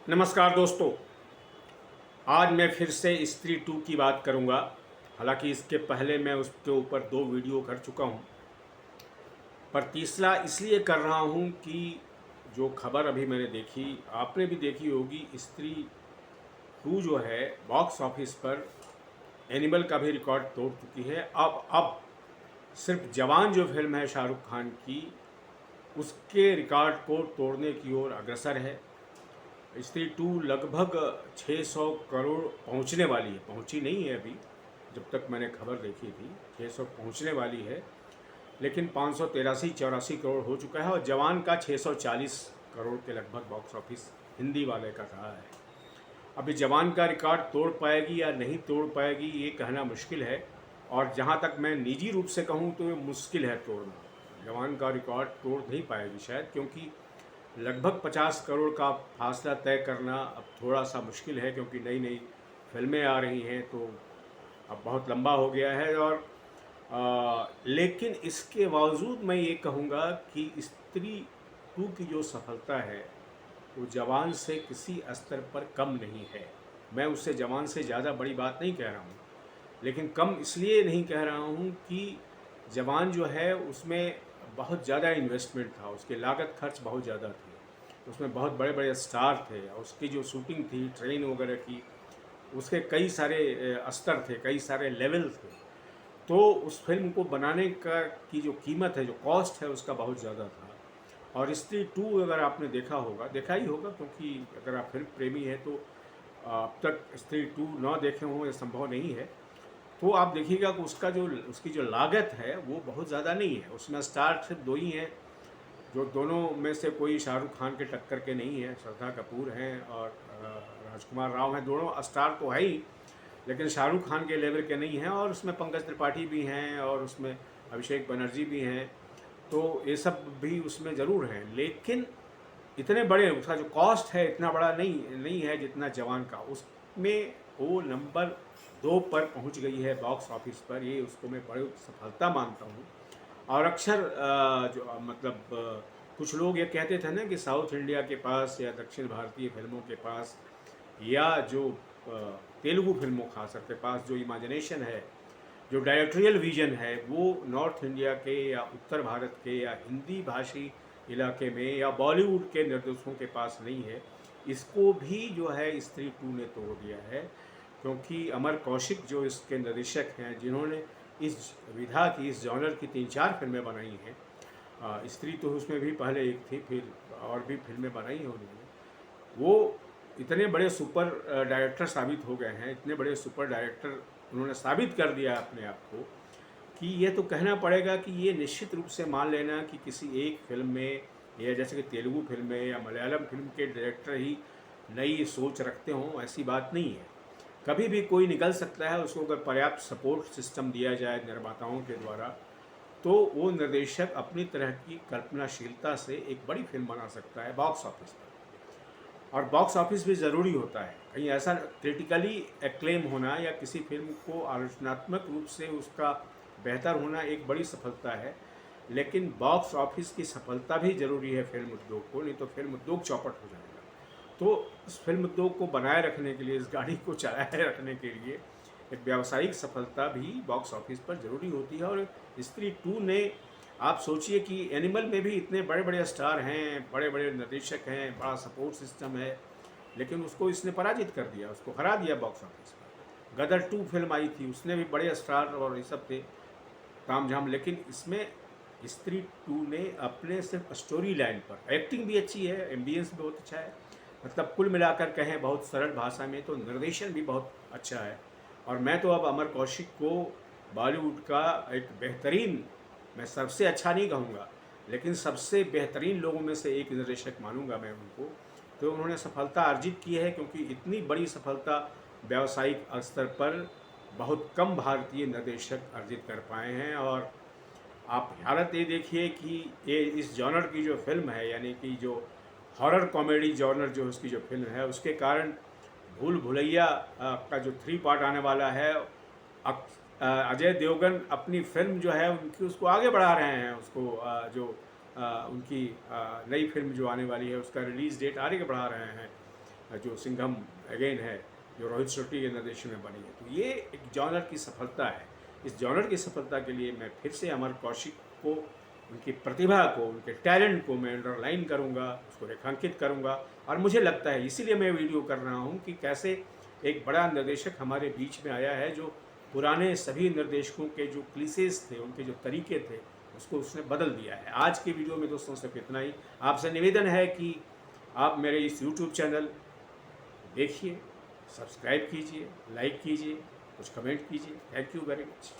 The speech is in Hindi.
नमस्कार दोस्तों। आज मैं फिर से स्त्री टू की बात करूंगा। हालांकि इसके पहले मैं उसके ऊपर 2 वीडियो कर चुका हूं, पर तीसरा इसलिए कर रहा हूं कि जो खबर अभी मैंने देखी, आपने भी देखी होगी। स्त्री टू जो है बॉक्स ऑफिस पर एनिमल का भी रिकॉर्ड तोड़ चुकी है। अब सिर्फ जवान जो फिल्म है शाहरुख खान की, उसके रिकॉर्ड को तोड़ने की ओर अग्रसर है। स्त्री टू लगभग 600 करोड़ पहुंचने वाली है, पहुंची नहीं है अभी, जब तक मैंने खबर देखी थी 600 पहुंचने वाली है, लेकिन 583-84 करोड़ हो चुका है और जवान का 640 करोड़ के लगभग बॉक्स ऑफिस हिंदी वाले का रहा है। अभी जवान का रिकॉर्ड तोड़ पाएगी या नहीं तोड़ पाएगी ये कहना मुश्किल है, और जहाँ तक मैं निजी रूप से कहूँ तो ये मुश्किल है तोड़ना। जवान का रिकॉर्ड तोड़ नहीं पाएगी शायद, क्योंकि लगभग 50 करोड़ का फासला तय करना अब थोड़ा सा मुश्किल है, क्योंकि नई नई फिल्में आ रही हैं तो अब बहुत लंबा हो गया है। और लेकिन इसके बावजूद मैं ये कहूँगा कि स्त्री टू की जो सफलता है वो जवान से किसी स्तर पर कम नहीं है। मैं उससे जवान से ज़्यादा बड़ी बात नहीं कह रहा हूँ, लेकिन कम इसलिए नहीं कह रहा हूँ कि जवान जो है उसमें बहुत ज़्यादा इन्वेस्टमेंट था, उसके लागत खर्च बहुत ज़्यादा थे, उसमें बहुत बड़े बड़े स्टार थे, और उसकी जो शूटिंग थी ट्रेन वगैरह की, उसके कई सारे स्तर थे, कई सारे लेवल थे। तो उस फिल्म को बनाने का की जो कीमत है, जो कॉस्ट है, उसका बहुत ज़्यादा था। और स्त्री टू अगर आपने देखा होगा, देखा ही होगा, क्योंकि अगर आप फिल्म प्रेमी हैं तो अब तक स्त्री टू ना देखे हों ये संभव नहीं है। तो आप देखिएगा कि उसकी जो लागत है वो बहुत ज़्यादा नहीं है। उसमें स्टार सिर्फ 2 ही हैं, जो दोनों में से कोई शाहरुख खान के टक्कर के नहीं हैं। श्रद्धा कपूर हैं और राजकुमार राव हैं। दोनों स्टार तो है ही, लेकिन शाहरुख खान के लेवल के नहीं हैं। और उसमें पंकज त्रिपाठी भी हैं और उसमें अभिषेक बनर्जी भी हैं, तो ये सब भी उसमें ज़रूर हैं, लेकिन इतने बड़े उसका जो कॉस्ट है इतना बड़ा नहीं नहीं है जितना जवान का। उसमें वो नंबर 2 पर पहुंच गई है बॉक्स ऑफिस पर। ये उसको मैं बड़ी सफलता मानता हूँ। और अक्सर कुछ लोग ये कहते थे ना कि साउथ इंडिया के पास या दक्षिण भारतीय फिल्मों के पास, या जो तेलुगु फिल्मों खासकर के पास जो इमेजिनेशन है, जो डायरेक्टोरियल विजन है, वो नॉर्थ इंडिया के या उत्तर भारत के या हिंदी भाषी इलाके में या बॉलीवुड के निर्देशकों के पास नहीं है। इसको भी जो है स्त्री टू ने तोड़ दिया है, क्योंकि अमर कौशिक जो इसके निर्देशक हैं, जिन्होंने इस विधा की, इस जॉनर की 3-4 फिल्में बनाई हैं, स्त्री तो उसमें भी पहले एक थी, फिर और भी फिल्में बनाई हैं उन्होंने। वो इतने बड़े सुपर डायरेक्टर साबित हो गए हैं, इतने बड़े सुपर डायरेक्टर उन्होंने साबित कर दिया अपने आप को, कि ये तो कहना पड़ेगा कि ये निश्चित रूप से मान लेना कि किसी एक फिल्म में, या जैसे कि तेलुगु फिल्म में या मलयालम फिल्म के डायरेक्टर ही नई सोच रखते हों, ऐसी बात नहीं है। कभी भी कोई निकल सकता है, उसको अगर पर्याप्त सपोर्ट सिस्टम दिया जाए निर्माताओं के द्वारा, तो वो निर्देशक अपनी तरह की कल्पनाशीलता से एक बड़ी फिल्म बना सकता है बॉक्स ऑफिस पर। और बॉक्स ऑफिस भी ज़रूरी होता है। कहीं ऐसा क्रिटिकली एक्लेम होना या किसी फिल्म को आलोचनात्मक रूप से उसका बेहतर होना एक बड़ी सफलता है, लेकिन बॉक्स ऑफिस की सफलता भी ज़रूरी है फिल्म उद्योग को, नहीं तो फिल्म उद्योग चौपट हो जाएगा। तो इस फिल्म उद्योग को बनाए रखने के लिए, इस गाड़ी को चलाए रखने के लिए एक व्यावसायिक सफलता भी बॉक्स ऑफिस पर ज़रूरी होती है। और स्त्री टू ने, आप सोचिए कि एनिमल में भी इतने बड़े बड़े स्टार हैं, बड़े बड़े निर्देशक हैं, बड़ा सपोर्ट सिस्टम है, लेकिन उसको इसने पराजित कर दिया, उसको हरा दिया बॉक्स ऑफिस पर। गदर 2 फिल्म आई थी, उसने भी बड़े स्टार और ये सब थे, तामझाम, लेकिन इसमें स्त्री टू ने अपने सिर्फ स्टोरी लाइन पर, एक्टिंग भी अच्छी है, एम्बियंस भी बहुत अच्छा है, मतलब कुल मिलाकर कहें बहुत सरल भाषा में तो निर्देशन भी बहुत अच्छा है। और मैं तो अब अमर कौशिक को बॉलीवुड का एक बेहतरीन, मैं सबसे अच्छा नहीं कहूँगा, लेकिन सबसे बेहतरीन लोगों में से एक निर्देशक मानूंगा मैं उनको। तो उन्होंने सफलता अर्जित की है, क्योंकि इतनी बड़ी सफलता व्यावसायिक स्तर पर बहुत कम भारतीय निर्देशक अर्जित कर पाए हैं। और आप हालत ये देखिए कि ये इस जॉनर की जो फिल्म है, यानी कि जो हॉरर कॉमेडी जॉनर जो उसकी जो फिल्म है, उसके कारण भूल भुलैया का जो 3 पार्ट आने वाला है, अजय देवगन अपनी फिल्म जो है उनकी उसको आगे बढ़ा रहे हैं, उसको उनकी नई फिल्म जो आने वाली है उसका रिलीज़ डेट आगे बढ़ा रहे हैं। जो सिंघम अगेन है, जो रोहित शेट्टी के निर्देशन में बनी है। तो ये एक जॉनर की सफलता है। इस जॉनर की सफलता के लिए मैं फिर से अमर कौशिक को, उनकी प्रतिभा को, उनके टैलेंट को मैं अंडरलाइन करूँगा, उसको रेखांकित करूँगा। और मुझे लगता है इसीलिए मैं वीडियो कर रहा हूँ कि कैसे एक बड़ा निर्देशक हमारे बीच में आया है जो पुराने सभी निर्देशकों के जो क्लिशेस थे, उनके जो तरीके थे, उसको उसने बदल दिया है। आज की वीडियो में दोस्तों सिर्फ इतना ही। आपसे निवेदन है कि आप मेरे इस यूट्यूब चैनल देखिए, सब्सक्राइब कीजिए, लाइक कीजिए, कुछ कमेंट कीजिए। Thank you very much.